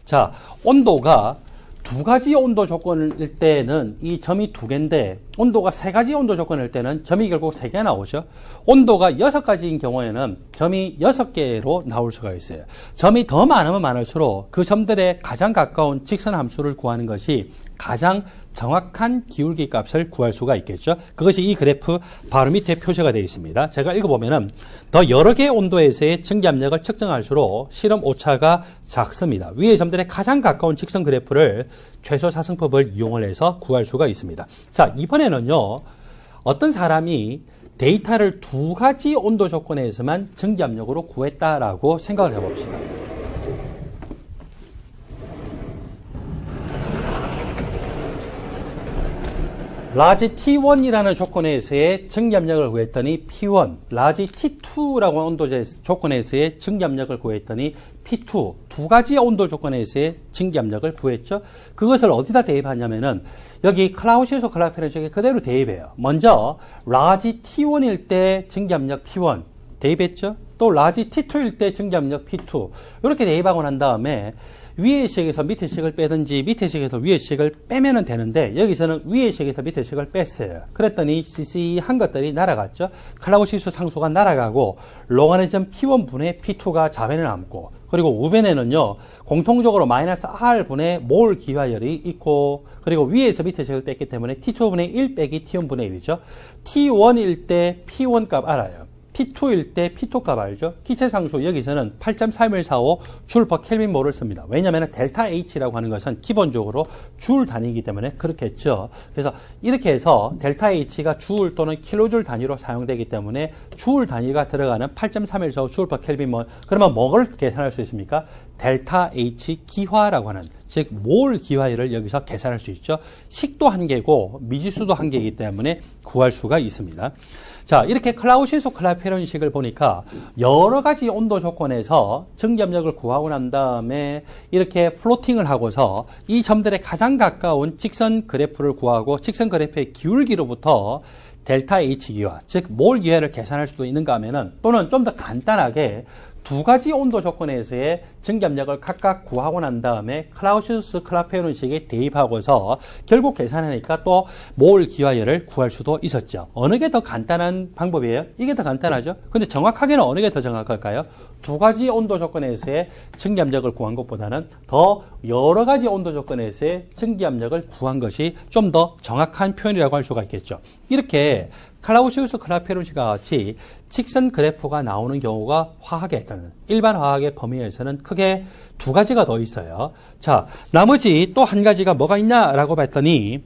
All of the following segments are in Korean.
자, 온도가 두 가지 온도 조건일 때는 이 점이 두 개인데 온도가 세 가지 온도 조건일 때는 점이 결국 세 개 나오죠. 온도가 6가지인 경우에는 점이 6개로 나올 수가 있어요. 점이 더 많으면 많을수록 그 점들에 가장 가까운 직선 함수를 구하는 것이 가장 정확한 기울기 값을 구할 수가 있겠죠. 그것이 이 그래프 바로 밑에 표시가 되어 있습니다. 제가 읽어보면은 더 여러 개의 온도에서의 증기압력을 측정할수록 실험 오차가 작습니다. 위의 점들에 가장 가까운 직선 그래프를 최소 사승법을 이용을 해서 구할 수가 있습니다. 자, 이번에는요, 어떤 사람이 데이터를 두 가지 온도 조건에서만 증기압력으로 구했다라고 생각을 해봅시다. 라지 T1이라는 조건에서의 증기압력을 구했더니 P1, 라지 T2라고 하는 온도 조건에서의 증기압력을 구했더니 P2, 두 가지 온도 조건에서의 증기압력을 구했죠. 그것을 어디다 대입하냐면은 여기 클라우시우스 클라페론식에 그대로 대입해요. 먼저 라지 T1일 때 증기압력 P1 대입했죠. 또 라지 T2일 때 증기압력 P2 이렇게 대입하고 난 다음에 위의 식에서 밑에 식을 빼든지 밑에 식에서 위의 식을 빼면 되는데 여기서는 위의 식에서 밑에 식을 뺐어요. 그랬더니 CC1 것들이 날아갔죠. 클라우시우스 상수가 날아가고 로가리즘 P1분의 P2가 좌변에 남고 그리고 우변에는요 공통적으로 마이너스 R분의 몰 기화열이 있고 그리고 위에서 밑에 식을 뺐기 때문에 T2분의 1 빼기 T1분의 1이죠. T1일 때 P1 값 알아요. T2일 때 P2 값 알죠? 기체상수 여기서는 8.3145 줄 퍼 켈빈 몰을 씁니다. 왜냐하면 델타 H라고 하는 것은 기본적으로 줄 단위이기 때문에 그렇겠죠. 그래서 이렇게 해서 델타 H가 줄 또는 킬로줄 단위로 사용되기 때문에 줄 단위가 들어가는 8.3145 줄 퍼 켈빈 몰. 그러면 뭐를 계산할 수 있습니까? 델타 H 기화라고 하는 즉 몰 기화율을 여기서 계산할 수 있죠. 식도 한 개고 미지수도 한 개이기 때문에 구할 수가 있습니다. 자, 이렇게 클라우시우스 클라페론식을 보니까 여러 가지 온도 조건에서 증기압력을 구하고 난 다음에 이렇게 플로팅을 하고서 이 점들에 가장 가까운 직선 그래프를 구하고 직선 그래프의 기울기로부터 델타 H 기화, 즉 몰 기화를 계산할 수도 있는가 하면은 또는 좀 더 간단하게 두 가지 온도 조건에서의 증기압력을 각각 구하고 난 다음에 클라우시우스 클라페론식에 대입하고서 결국 계산하니까 또 몰 기화열을 구할 수도 있었죠. 어느 게 더 간단한 방법이에요? 이게 더 간단하죠. 근데 정확하게는 어느 게 더 정확할까요? 두 가지 온도 조건에서의 증기압력을 구한 것보다는 더 여러 가지 온도 조건에서의 증기압력을 구한 것이 좀 더 정확한 표현이라고 할 수가 있겠죠. 이렇게 클라우시우스 클라페론식과 같이 직선 그래프가 나오는 경우가 화학에 있다는 일반 화학의 범위에서는 크게 두 가지가 더 있어요. 자, 나머지 또 한 가지가 뭐가 있냐라고 봤더니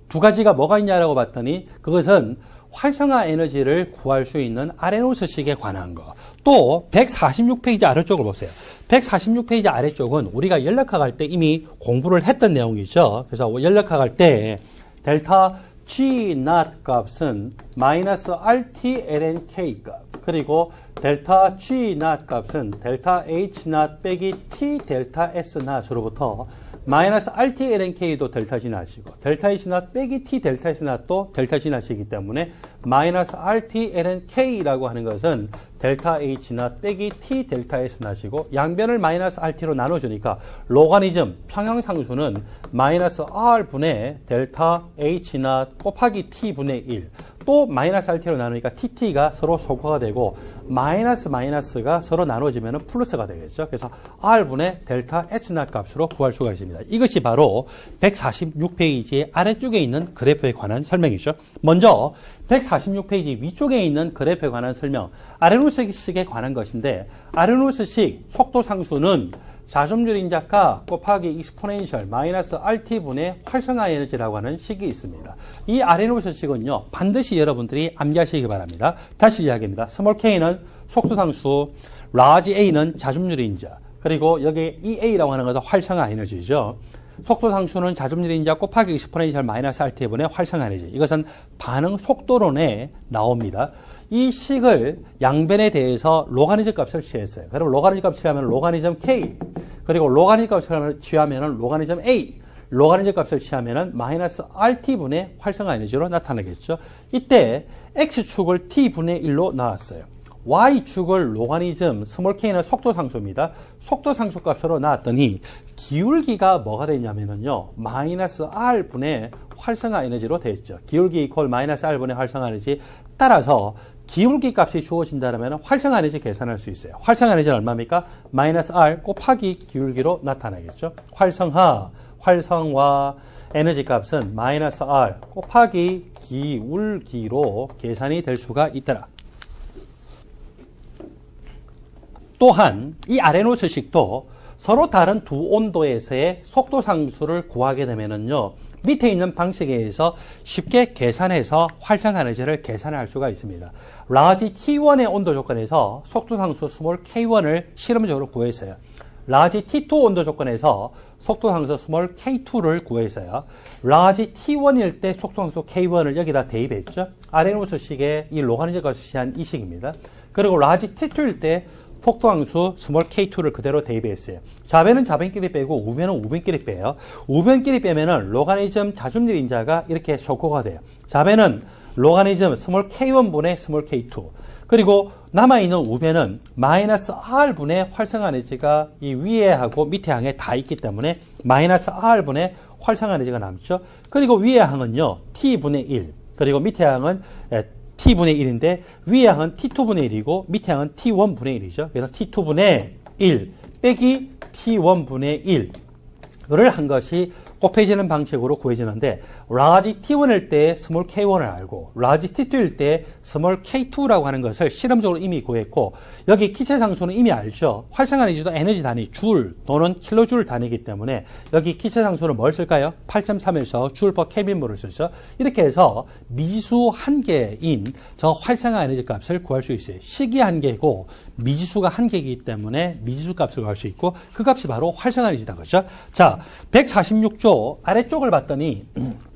두 가지가 뭐가 있냐라고 봤더니 그것은 활성화 에너지를 구할 수 있는 아레노스식에 관한 거. 또 146페이지 아래쪽을 보세요. 146페이지 아래쪽은 우리가 연력학 할 때 이미 공부를 했던 내용이죠. 그래서 연력학 할 때 델타 G not 값은 마이너스 RT ln K 값 그리고 델타 G not 값은 델타 H not 빼기 T 델타 S not으로부터 마이너스 RT ln K도 델타 G not이고 델타 H not 빼기 T 델타 S not도 델타 G not이기 때문에 마이너스 RT ln K라고 하는 것은 델타 H not 빼기 T 델타 S not이고 양변을 마이너스 RT로 나눠주니까 로가리즘 평형상수는 마이너스 R분의 델타 H not 곱하기 T분의 1 또 마이너스 RT로 나누니까 TT가 서로 소거가 되고 마이너스가 서로 나눠지면 플러스가 되겠죠. 그래서 R분의 델타 S not 값으로 구할 수가 있습니다. 이것이 바로 146페이지의 아래쪽에 있는 그래프에 관한 설명이죠. 먼저 146페이지 위쪽에 있는 그래프에 관한 설명, 아레노스식에 관한 것인데 아레노스식 속도 상수는 자점률 인자가 곱하기 익스포넨셜 마이너스 RT분의 활성화 에너지라고 하는 식이 있습니다. 이 아레노스식은요 반드시 여러분들이 암기하시기 바랍니다. 다시 이야기합니다. 스몰 k는 속도 상수, 라지 a는 자점률 인자, 그리고 여기 EA라고 하는 것은 활성화 에너지죠. 속도 상수는 자점률 인자 곱하기 익스포넨셜 마이너스 RT분의 활성화 에너지. 이것은 반응 속도론에 나옵니다. 이 식을 양변에 대해서 로가리즘 값을 취했어요. 그럼 로가리즘 값을 취하면 로가리즘 K, 그리고 로가리즘 값을 취하면 로가리즘 A, 로가리즘 값을 취하면 마이너스 RT분의 활성화 에너지로 나타나겠죠. 이때 X축을 T분의 1로 나왔어요. y축을 로가리즘 스몰 k는 속도 상수입니다. 속도 상수 값으로 나왔더니 기울기가 뭐가 되냐면요. 마이너스 r분의 활성화 에너지로 되어 있죠. 기울기 이퀄 마이너스 r분의 활성화 에너지. 따라서 기울기 값이 주어진다면 활성화 에너지 계산할 수 있어요. 활성화 에너지는 얼마입니까? 마이너스 r 곱하기 기울기로 나타나겠죠. 활성화 에너지 값은 마이너스 r 곱하기 기울기로 계산이 될 수가 있더라. 또한 이 아레노스식도 서로 다른 두 온도에서의 속도 상수를 구하게 되면은요, 밑에 있는 방식에 의해서 쉽게 계산해서 활성화 에너지를 계산할 수가 있습니다. 라지 T1의 온도 조건에서 속도 상수 스몰 K1을 실험적으로 구했어요. 라지 T2 온도 조건에서 속도 상수 스몰 K2를 구했어요. 라지 T1일 때 속도 상수 K1을 여기다 대입했죠. 아레노스식의 이 로가리즘과 수시한 이 식입니다. 그리고 라지 T2일 때 속도 함수 스몰 k2를 그대로 대입했어요. 좌변은 좌변끼리 빼고 우변은 우변끼리 빼요. 우변끼리 빼면은 로가리즘 자준율 인자가 이렇게 ሾ코가 돼요. 좌변은 로가리즘 스몰 k1분의 스몰 k2. 그리고 남아있는 우변은 마이너스 r분의 활성화 에너지가 이 위에 하고 밑에 항에 다 있기 때문에 마이너스 r분의 활성화 에너지가 남죠. 그리고 위에 항은요, t분의 1. 그리고 밑에 항은 t분의 1인데 위에 항은 t2분의 1이고 밑에 항은 t1분의 1이죠. 그래서 t2분의 1 빼기 t1분의 1을 한 것이 곱해지는 방식으로 구해지는데 라지 T1일 때 스몰 K1을 알고 라지 T2일 때 스몰 K2라고 하는 것을 실험적으로 이미 구했고 여기 기체 상수는 이미 알죠. 활성화 에너지도 에너지 단위 줄 또는 킬로줄 단위이기 때문에 여기 기체 상수는 뭘 쓸까요? 8.3에서 줄 퍼 켈빈물을 쓰죠. 이렇게 해서 미지수 한 개인 저 활성화 에너지 값을 구할 수 있어요. 식이 한 개고 미지수가 한 개이기 때문에 미지수 값을 구할 수 있고 그 값이 바로 활성화 에너지다 그렇죠? 자, 146조 아래쪽을 봤더니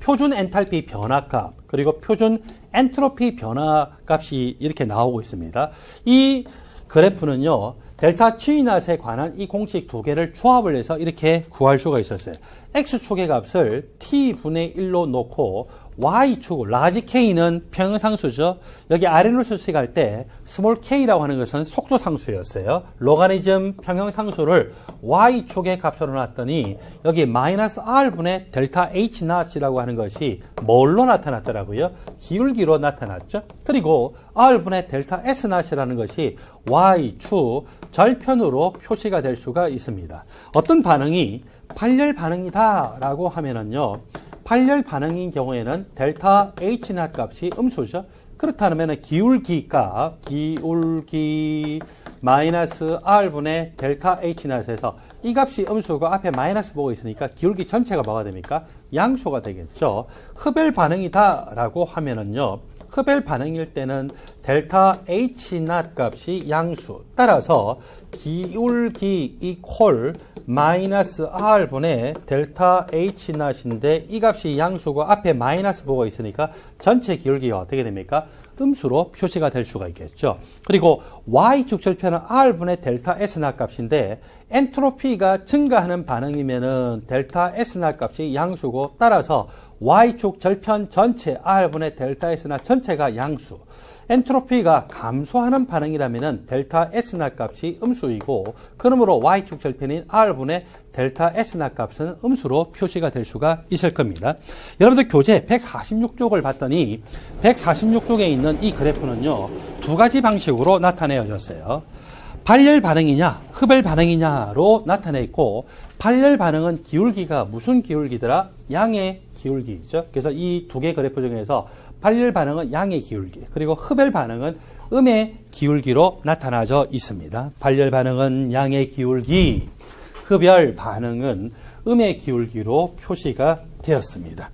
표준 엔탈피 변화값 그리고 표준 엔트로피 변화값이 이렇게 나오고 있습니다. 이 그래프는요. 델타 G낫에 관한 이 공식 두 개를 조합을 해서 이렇게 구할 수가 있었어요. X축의 값을 T분의 1로 놓고 Y축, 라지 K는 평형상수죠. 여기 아레노스식 할 때 스몰 K라고 하는 것은 속도상수였어요. 로가리즘 평형상수를 Y축의 값으로 놨더니 여기 마이너스 R분의 델타 H낫이라고 하는 것이 뭘로 나타났더라고요? 기울기로 나타났죠. 그리고 R분의 델타 S낫이라는 것이 Y축 절편으로 표시가 될 수가 있습니다. 어떤 반응이 발열 반응이다 라고 하면은요. 발열 반응인 경우에는 델타 H0 값이 음수죠. 그렇다면 기울기 값, 기울기 마이너스 R분의 델타 H0에서 이 값이 음수고 앞에 마이너스 보고 있으니까 기울기 전체가 뭐가 됩니까? 양수가 되겠죠. 흡열 반응이다 라고 하면은요. 흡열 반응일 때는 델타 H0 값이 양수. 따라서 기울기 이퀄 마이너스 R분의 델타 H0인데 이 값이 양수고 앞에 마이너스 보고 있으니까 전체 기울기가 어떻게 됩니까? 음수로 표시가 될 수가 있겠죠. 그리고 Y축 절편은 R분의 델타 S0 값인데 엔트로피가 증가하는 반응이면은 델타 S0 값이 양수고 따라서 Y축 절편 전체 R분의 델타 S0 전체가 양수. 엔트로피가 감소하는 반응이라면 델타 S0 값이 음수이고 그러므로 Y축 절편인 R분의 델타 S0 값은 음수로 표시가 될 수가 있을 겁니다. 여러분들 교재 146쪽을 봤더니 146쪽에 있는 이 그래프는요. 두 가지 방식으로 나타내어졌어요. 발열 반응이냐 흡열 반응이냐로 나타내 있고 발열 반응은 기울기가 무슨 기울기더라? 양의 기울기죠. 그래서 이 두 개 그래프 중에서 발열 반응은 양의 기울기, 그리고 흡열 반응은 음의 기울기로 나타나져 있습니다. 발열 반응은 양의 기울기, 흡열 반응은 음의 기울기로 표시가 되었습니다.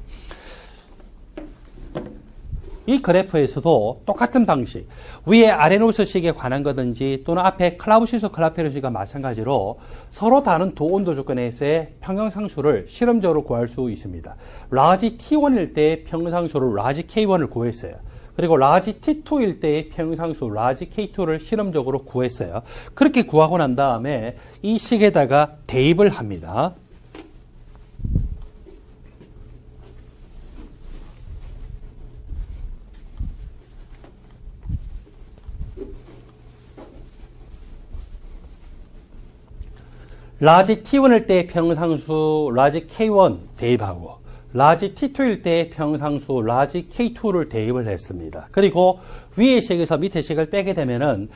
이 그래프에서도 똑같은 방식, 위에 아레노스식에 관한 거든지 또는 앞에 클라우시우스 클라페르식과 마찬가지로 서로 다른 두 온도 조건에서의 평형상수를 실험적으로 구할 수 있습니다. 라지 T1일 때의 평형상수를 라지 K1을 구했어요. 그리고 라지 T2일 때의 평형상수 라지 K2를 실험적으로 구했어요. 그렇게 구하고 난 다음에 이 식에다가 대입을 합니다. 라지 T1일 때 평상수 라지 K1 대입하고 라지 T2일 때 평상수 라지 K2를 대입을 했습니다. 그리고 위의 식에서 밑의 식을 빼게 되면은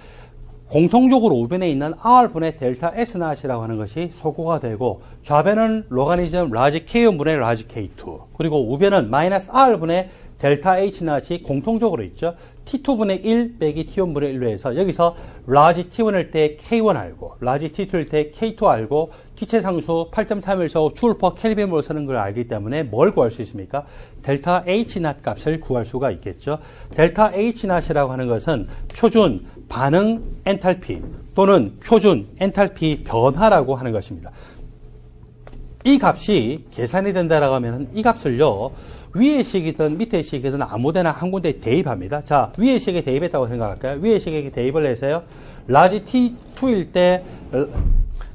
공통적으로 우변에 있는 R분의 델타 S0이라고 하는 것이 소거가 되고 좌변은 로가리즘 라지 K1분의 라지 K2 그리고 우변은 마이너스 R분의 델타 H0이 공통적으로 있죠. T2분의 1 빼기 T1분의 1로 해서 여기서 라지 T1일 때 K1 알고 라지 T2일 때 K2 알고 기체상수 8.3145 줄 퍼 켈빈으로 쓰는 걸 알기 때문에 뭘 구할 수 있습니까? 델타 H0 값을 구할 수가 있겠죠. 델타 H0이라고 하는 것은 표준 반응 엔탈피 또는 표준 엔탈피 변화라고 하는 것입니다. 이 값이 계산이 된다라고 하면 이 값을요, 위의 식이든 밑의 식이든 아무데나 한 군데에 대입합니다. 자, 위의 식에 대입했다고 생각할까요? 위의 식에 대입을 해서요, 라지 T2일 때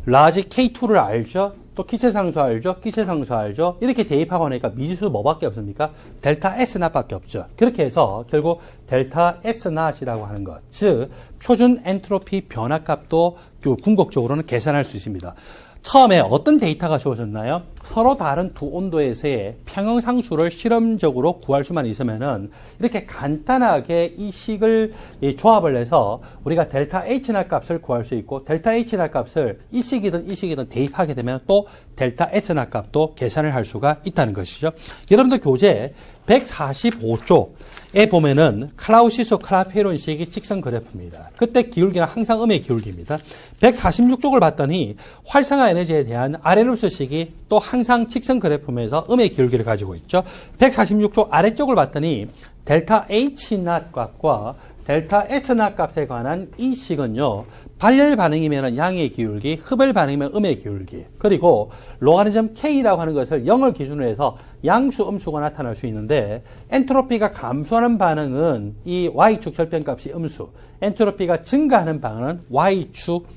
라지 K2를 알죠? 또 기체상수 알죠? 기체상수 알죠? 이렇게 대입하고 나니까 미지수 뭐밖에 없습니까? 델타 S0 밖에 없죠. 그렇게 해서 결국 델타 S0이라고 하는 것, 즉 표준 엔트로피 변화값도 궁극적으로는 계산할 수 있습니다. 처음에 어떤 데이터가 주어졌나요? 서로 다른 두 온도에서의 평형상수를 실험적으로 구할 수만 있으면은 이렇게 간단하게 이 식을 조합을 해서 우리가 델타 H0 값을 구할 수 있고 델타 H0 값을 이 식이든 이 식이든 대입하게 되면 또 델타 S0 값도 계산을 할 수가 있다는 것이죠. 여러분들 교재 145쪽에 보면은 클라우시스 클라페론식이 직선 그래프입니다. 그때 기울기는 항상 음의 기울기입니다. 146쪽을 봤더니 활성화 에너지에 대한 아레누스식이 또 항상 직선 그래프면서 음의 기울기를 가지고 있죠. 146쪽 아래쪽을 봤더니 델타 H0 값과 델타 S0 값에 관한 이 식은요, 발열 반응이면 양의 기울기, 흡열 반응이면 음의 기울기, 그리고 로가리즘 K라고 하는 것을 0을 기준으로 해서 양수, 음수가 나타날 수 있는데 엔트로피가 감소하는 반응은 이 Y축 절편값이 음수, 엔트로피가 증가하는 반응은 Y축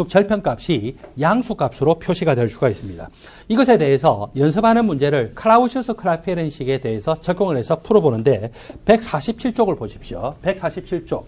절편값이 양수값으로 표시가 될 수가 있습니다. 이것에 대해서 연습하는 문제를 클라우시우스 클라페론식에 대해서 적용을 해서 풀어보는데 147쪽을 보십시오. 147쪽.